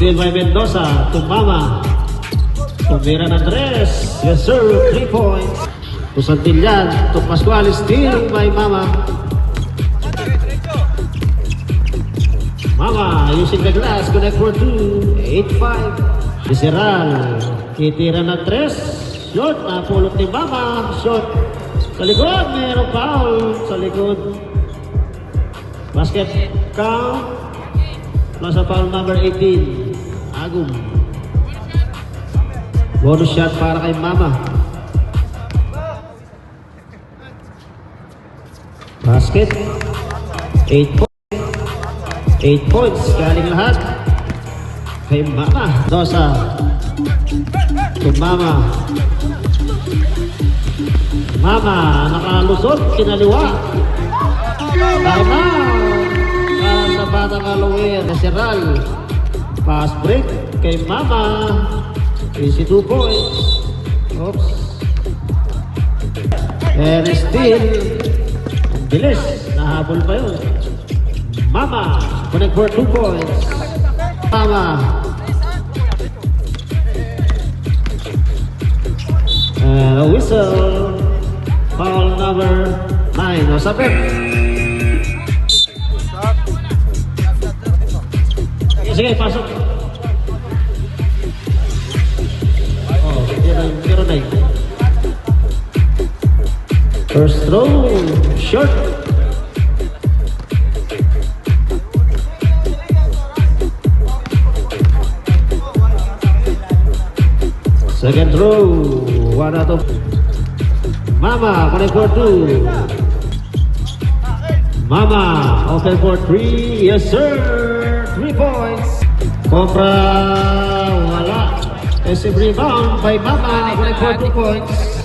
Steal by Mendoza to Mama. Tumira ng Andres. Yes sir, 3 points. To Santillan, to Pascual, steal by Mama. Mama using the glass, connect for 2, 8-5. Visceral, titira ng Andres. Shot, napulot ni Mama. Shot sa likod, mayroong foul sa likod. Basket count. Nasa foul number 18. Agum. Bonus shot para kay Mama. Basket. 8 points. 8 points. Galing lahat. Kay Mama. Dosa. To Mama. Mama. Nakalusot. Kinaliwa. Time out. Para sa batang Halloween. Naseral. Pass break. Kay Mama. 22 points. Oops. And still. Bilis, nahabol pa yun. Mama, connect for 2 points. Mama. And a whistle. Foul number 9. O, sabit. Sige, pasok. Oh, zero na. First throw, short. Second throw, 1 out of. Mama, connect for 2. Mama, open for 3. Yes sir, 3 points. Compra, wala. Receive rebound by Mama, connect for 2 points.